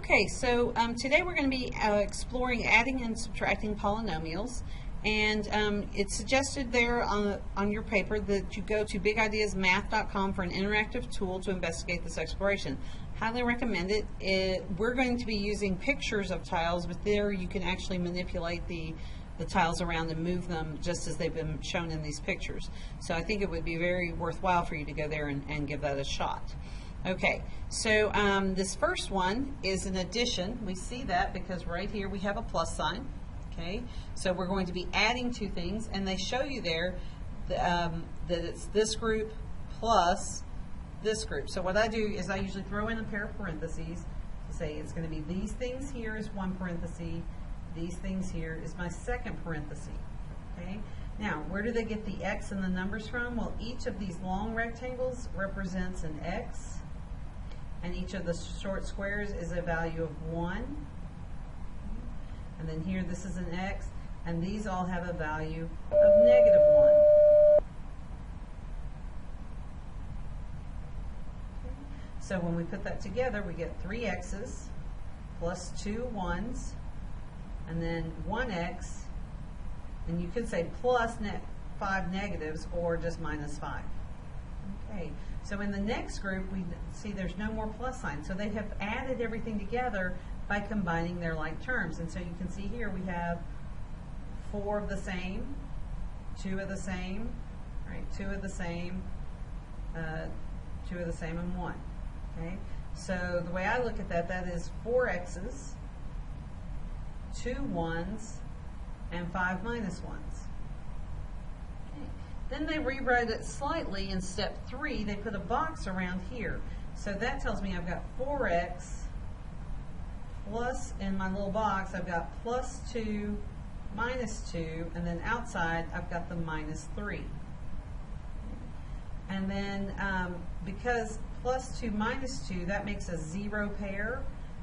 Okay, so today we're going to be exploring adding and subtracting polynomials, and it's suggested there on your paper that you go to bigideasmath.com for an interactive tool to investigate this exploration. Highly recommend it. We're going to be using pictures of tiles, but there you can actually manipulate the tiles around and move them just as they've been shown in these pictures. So I think it would be very worthwhile for you to go there and give that a shot. Okay, so this first one is an addition. We see that because right here we have a plus sign. Okay, so we're going to be adding two things, and they show you there that it's this group plus this group. So what I do is I usually throw in a pair of parentheses to say it's going to be these things here is one parenthesis, these things here is my second parenthesis. Okay, now where do they get the x and the numbers from? Well, each of these long rectangles represents an x, and each of the short squares is a value of 1. And then here this is an x, and these all have a value of -1. Okay. So when we put that together, we get 3 x's plus 2 1's, and then 1x, and you could say plus 5 negatives or just -5. Okay, so in the next group we see there's no more plus sign, so they have added everything together by combining their like terms. And so you can see here we have 4 of the same, 2 of the same, right? 2 of the same, 2 of the same, and 1. Okay, so the way I look at that, that is 4 x's, 2 1's, and 5 -1's. Okay. Then they rewrite it slightly. In step 3, they put a box around here. So that tells me I've got 4x plus, in my little box, I've got plus 2, -2, and then outside I've got the -3. And then because plus 2 -2, that makes a 0 pair.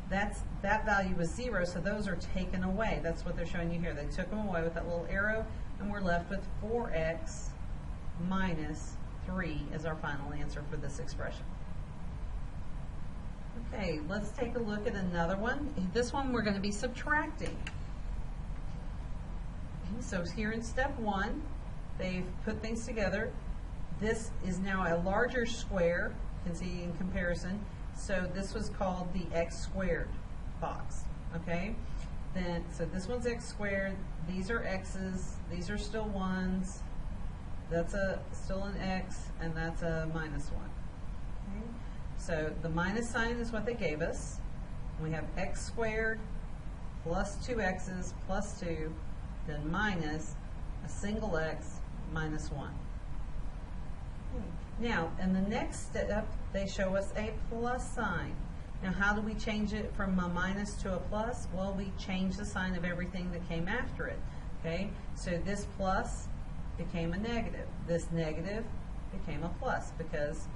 That value was 0, so those are taken away. That's what they're showing you here. They took them away with that little arrow, and we're left with 4x -3 as our final answer for this expression. Okay, let's take a look at another one. This one we're going to be subtracting. Okay, so here in step 1, they've put things together. This is now a larger square, you can see in comparison. So this was called the x squared box. Okay, then so this one's x squared. These are x's. These are still 1's. That's still an x, and that's a -1. Okay. So the minus sign is what they gave us. We have x squared plus 2x's plus 2, then minus a single x -1. Okay. Now, in the next step, they show us a plus sign. Now, how do we change it from a minus to a plus? Well, we change the sign of everything that came after it. Okay, so this plus became a negative. This negative became a plus, because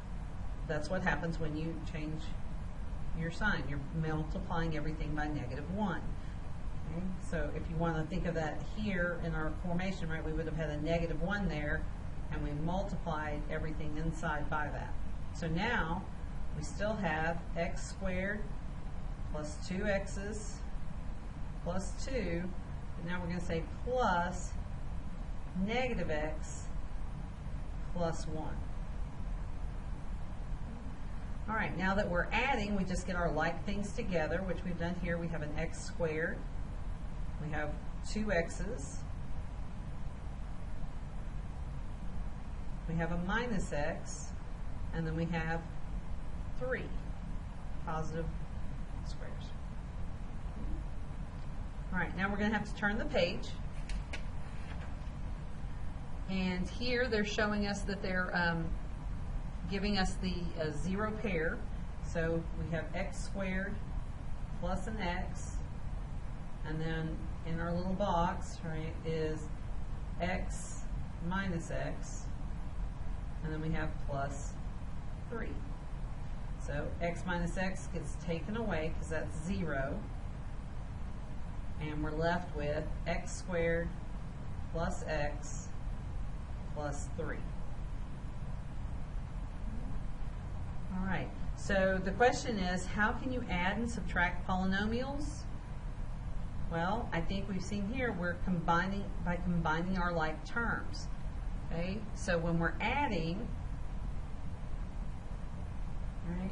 that's what happens when you change your sign. You're multiplying everything by -1. Okay? So if you want to think of that here in our formation, right, we would have had a -1 there, and we multiplied everything inside by that. So now we still have x squared plus 2x's plus 2, and now we're going to say plus -x plus 1. All right, now that we're adding, we just get our like things together, which we've done here. We have an x squared, we have 2 x's, we have a -x, and then we have 3 positive squares. All right, now we're going to have to turn the page. And here they're showing us that they're giving us the 0 pair. So we have x squared plus an x, and then in our little box, right, is x minus x, and then we have plus 3. So x minus x gets taken away because that's 0, and we're left with x squared plus x plus 3. All right, So the question is, how can you add and subtract polynomials? Well, I think we've seen here we're combining by combining our like terms. Okay, so when we're adding, right,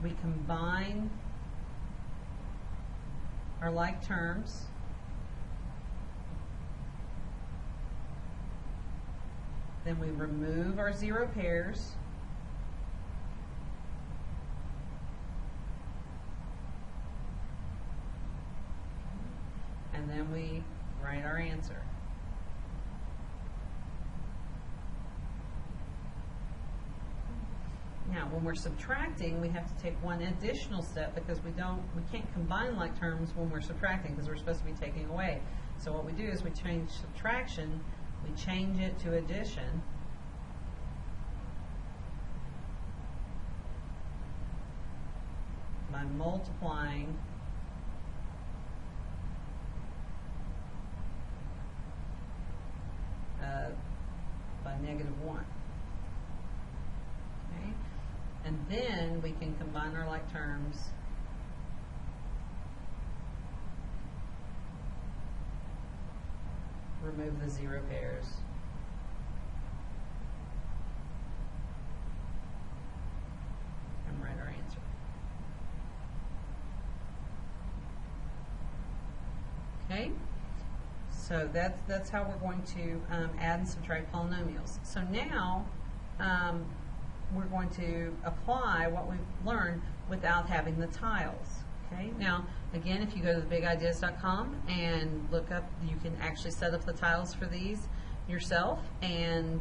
we combine our like terms. Then we remove our zero pairs. And then we write our answer. Now, when we're subtracting, we have to take one additional step because we can't combine like terms when we're subtracting because we're supposed to be taking away. So what we do is we change subtraction, we change it to addition. By multiplying by -1. Okay? And then we can combine our like terms remove the zero pairs. And write our answer. Okay? So that's how we're going to add and subtract polynomials. So now we're going to apply what we've learned without having the tiles. Okay. Now, again, if you go to thebigideas.com and look up, you can actually set up the tiles for these yourself and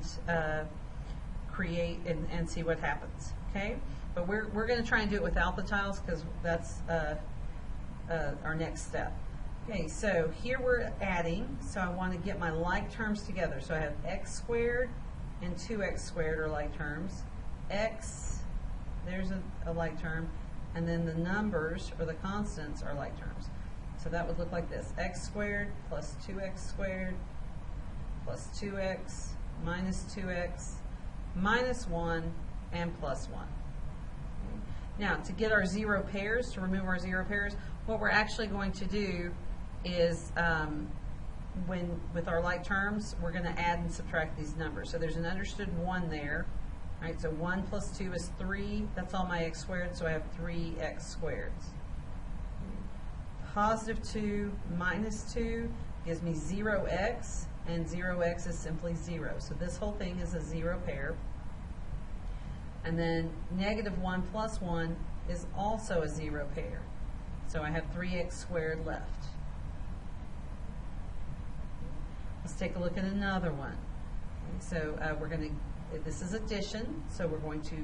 create and see what happens. Okay. But we're going to try and do it without the tiles because that's our next step. Okay, so here we're adding, so I want to get my like terms together. So I have x squared and 2x squared are like terms. X, there's a like term, and then the numbers or the constants are like terms. So that would look like this: x squared plus 2x squared plus 2x minus 2x minus 1 and plus 1. Okay. Now, to get our zero pairs, to remove our zero pairs, what we're actually going to do is with our like terms, we're going to add and subtract these numbers. So there's an understood 1 there. All right, so 1 plus 2 is 3. That's all my x squared, so I have 3x squared. Positive 2 minus 2 gives me 0x, and 0x is simply 0. So this whole thing is a zero pair. And then negative 1 plus 1 is also a zero pair. So I have 3x squared left. Let's take a look at another one. Okay, so we're going to, this is addition, so we're going to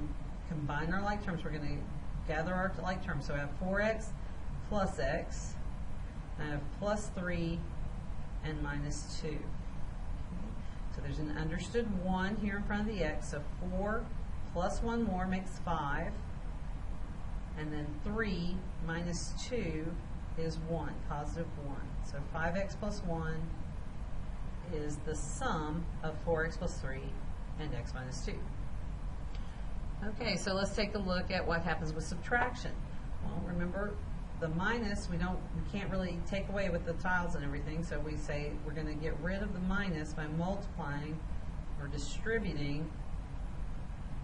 combine our like terms. We're going to gather our like terms. So I have 4x plus x, I have plus 3 and minus 2. Okay. So there's an understood 1 here in front of the x, so 4 plus 1 more makes 5, and then 3 minus 2 is 1, positive 1. So 5x plus 1 is the sum of 4x plus 3 and x minus 2. Okay, so let's take a look at what happens with subtraction. Well, remember the minus, we can't really take away with the tiles and everything, so we say we're going to get rid of the minus by multiplying or distributing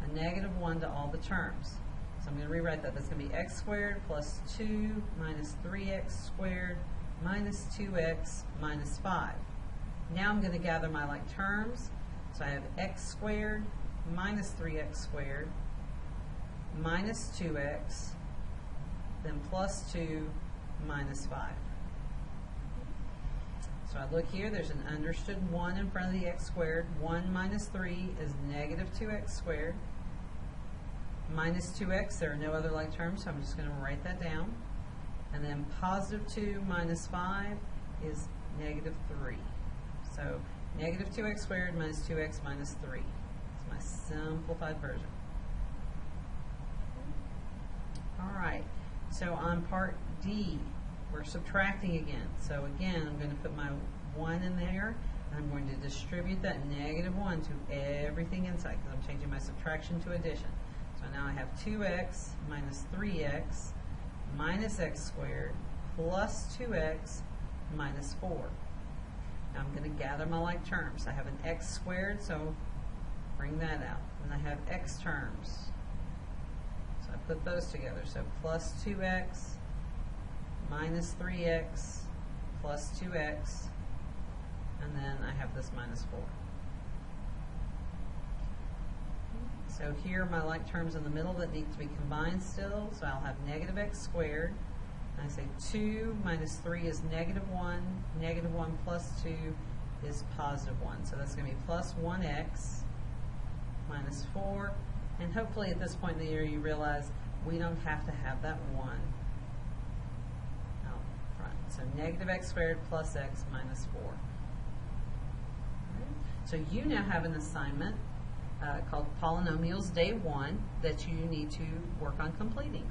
a negative 1 to all the terms. So I'm going to rewrite that. That's going to be x squared plus 2 minus 3x squared minus 2x minus 5. Now I'm going to gather my like terms. So I have x squared minus 3x squared minus 2x, then plus 2 minus 5. So I look here, there's an understood 1 in front of the x squared. 1 minus 3 is negative 2x squared. Minus 2x, there are no other like terms, so I'm just going to write that down. And then positive 2 minus 5 is negative 3. So negative 2x squared minus 2x minus 3. That's my simplified version. All right, so on part D, we're subtracting again. So again, I'm going to put my 1 in there, and I'm going to distribute that negative 1 to everything inside because I'm changing my subtraction to addition. So now I have 2x minus 3x minus x squared plus 2x minus 4. Now I'm going to gather my like terms. I have an x squared, so bring that out. And I have x terms. So I put those together. So plus 2x minus 3x plus 2x, and then I have this minus 4. So here are my like terms in the middle that need to be combined still. So I'll have negative x squared. And I say 2 minus 3 is negative 1. Negative 1 plus 2 is positive 1. So that's going to be plus 1x minus 4. And hopefully at this point in the year you realize we don't have to have that 1 out front. So negative x squared plus x minus 4. Right. So you now have an assignment called Polynomials Day 1 that you need to work on completing.